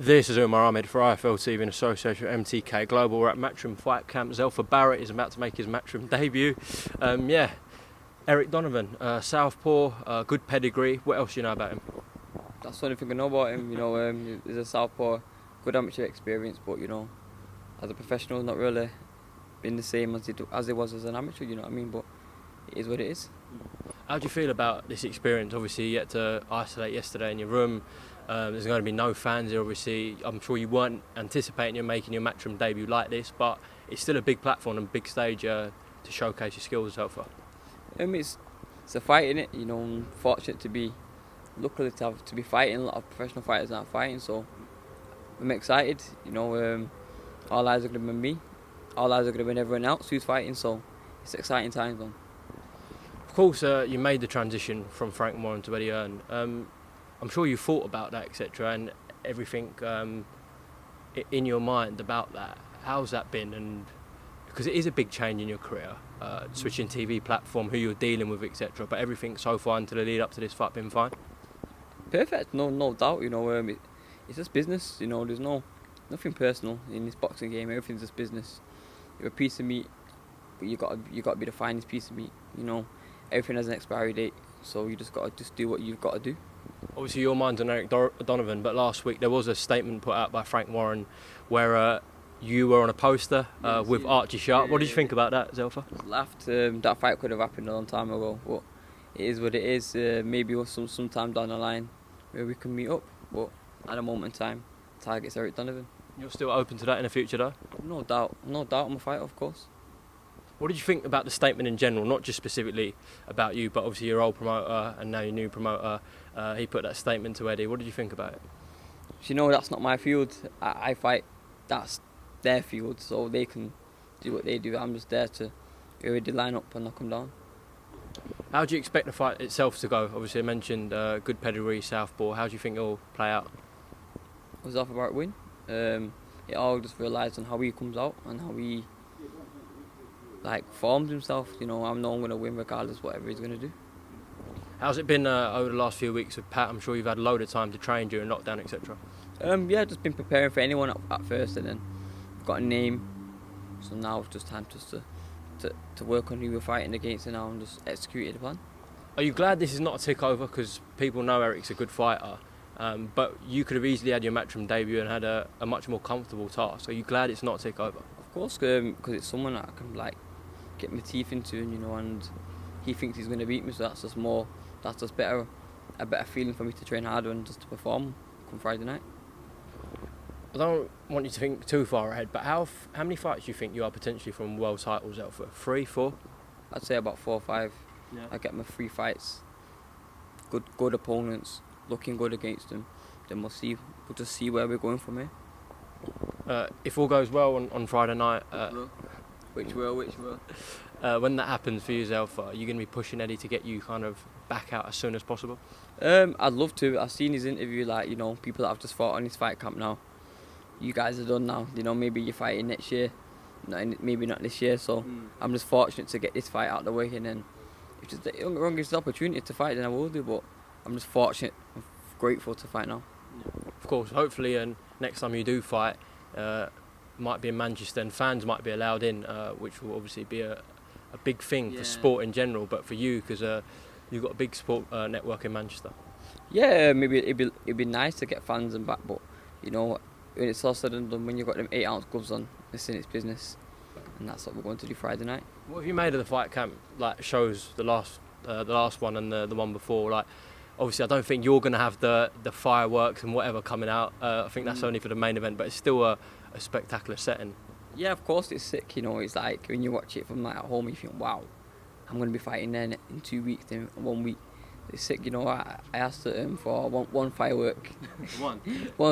This is UMAR AHMED for IFL TV in association with MTK Global. We're at Matchroom Fight Camp. Zelfa Barrett is about to make his Matchroom debut. Eric Donovan, southpaw, good pedigree. What else do you know about him? That's the only thing I know about him. He's a southpaw, good amateur experience, but as a professional, not really been the same as he was as an amateur. You know what I mean? But it is what it is. How do you feel about this experience? Obviously, you had to isolate yesterday in your room. There's going to be no fans here, obviously. I'm sure you weren't anticipating you're making your Matchroom debut like this, but it's still a big platform and big stage to showcase your skills so far. It's a fight, innit? I'm fortunate to be lucky to be fighting. A lot of professional fighters aren't fighting, so I'm excited. All eyes are going to be on me. All eyes are going to be on everyone else who's fighting, so it's exciting times, man. Of course, you made the transition from Frank Warren to Eddie Hearn. I'm sure you thought about that, etc., and everything in your mind about that. How's that been? And because it is a big change in your career, switching TV platform, who you're dealing with, etc. But everything so far until the lead up to this fight been fine. Perfect, no doubt. It's just business. There's nothing personal in this boxing game. Everything's just business. You're a piece of meat, but you got to be the finest piece of meat. Everything has an expiry date, so you just got to do what you've got to do. Obviously, your mind's on Eric Donovan, but last week there was a statement put out by Frank Warren where you were on a poster with Archie Sharp. What did you think about that, Zelfa? I laughed. That fight could have happened a long time ago, but it is what it is. Maybe sometime down the line where we can meet up, but at a moment in time, target's Eric Donovan. You're still open to that in the future, though? No doubt. I'm a fighter, of course. What did you think about the statement in general, not just specifically about you, but obviously your old promoter and now your new promoter? He put that statement to Eddie. What did you think about it? That's not my field. I fight. That's their field, so they can do what they do. I'm just there to already line up and knock them down. How do you expect the fight itself to go? Obviously, I mentioned good pedigree, southpaw. How do you think it will play out? Zelfa Barrett win. It all just relies on how he comes out and how he forms himself. I know I'm going to win regardless whatever he's going to do. How's it been over the last few weeks with Pat? I'm sure you've had a load of time to train during lockdown, etc. Just been preparing for anyone at first, and then got a name. So now it's just time to work on who we're fighting against, and now I'm just executing the plan. Are you glad this is not a tick over? Because people know Eric's a good fighter, but you could have easily had your Matchroom debut and had a much more comfortable task. Are you glad it's not a tick over? Of course, because it's someone that I can get my teeth into, and he thinks he's going to beat me, so that's just better, a better feeling for me to train harder and just to perform come Friday night. I don't want you to think too far ahead, but how many fights do you think you are potentially from world titles out for? 3, 4? I'd say about 4 or 5. Yeah. I get my 3 fights, good opponents, looking good against them. Then we'll just see where we're going from here. If all goes well on Friday night, which will. when that happens for you, Zelfa, are you going to be pushing Eddie to get you kind of back out as soon as possible? I'd love to. I've seen his interview, people that have just fought on his fight camp now. You guys are done now. Maybe you're fighting next year, maybe not this year. So I'm just fortunate to get this fight out of the way, and then if the young gives the opportunity to fight, then I will do. But I'm just fortunate, I'm grateful to fight now. Of course, hopefully, and next time you do fight, might be in Manchester, and fans might be allowed in, which will obviously be a big thing for sport in general, but for you, because you've got a big sport network in Manchester. Yeah, maybe it'd be nice to get fans and back, but when it's all said and done, when you've got them 8-ounce gloves on, it's business, and that's what we're going to do Friday night. What have you made of the fight camp? Shows the last one and the one before. Obviously, I don't think you're going to have the fireworks and whatever coming out. I think that's only for the main event, but it's still a spectacular setting. Yeah, of course it's sick. It's like when you watch it from at home, you think, wow, I'm going to be fighting there in 2 weeks, in 1 week. It's sick. I asked for one firework. One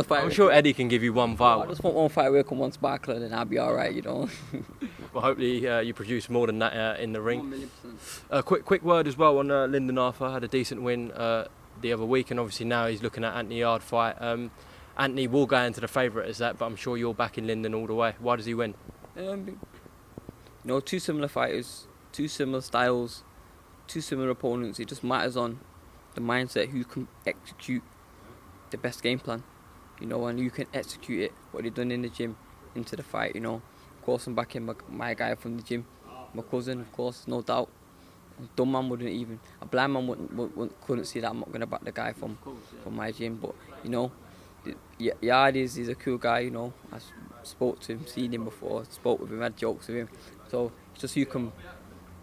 firework. I'm sure Eddie can give you one firework. I just want one firework and one sparkler, and I'll be all right. Well, hopefully you produce more than that in the ring. 1,000,000%. Quick word as well on Lyndon Arthur. Had a decent win the other week, and obviously now he's looking at Anthony Yard fight. Anthony will go into the favourite as that, but I'm sure you're backing Lyndon all the way. Why does he win? 2 similar fighters, 2 similar styles, 2 similar opponents. It just matters on the mindset, who can execute the best game plan. you know, and you can execute it, what they've done in the gym, into the fight, you know. Of course, I'm backing my guy from the gym, my cousin, of course, no doubt. A dumb man wouldn't even, a blind man couldn't see that I'm not going to back the guy from my gym, but, you know, Yard is a cool guy, you know. I spoke to him, seen him before, spoke with him, had jokes with him. So it's just you can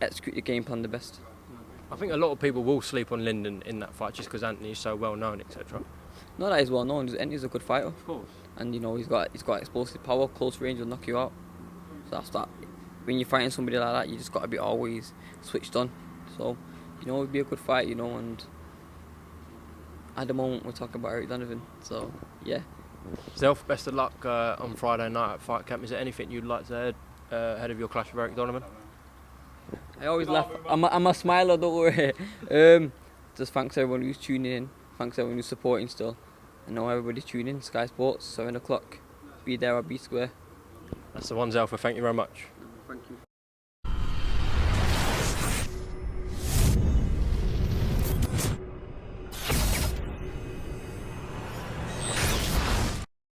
execute your game plan the best. I think a lot of people will sleep on Lyndon in that fight just because Anthony's so well known, etc. Not that he's well known. Anthony's a good fighter. Of course. And you know he's got explosive power, close range will knock you out. So that's that. When you're fighting somebody like that, you just got to be always switched on. So you know it'd be a good fight, you know. And at the moment we're talking about Eric Donovan. So yeah. Zelf, best of luck on Friday night at Fight Camp. Is there anything you'd like to add ahead of your clash with Eric Donovan? I always laugh. I'm a smiler, don't worry. Just thanks everyone who's tuning in. Thanks everyone who's supporting still. I know everybody's tuning in. Sky Sports, 7 o'clock. Be there or be square. That's the one, Zelfa. Thank you very much. Thank you.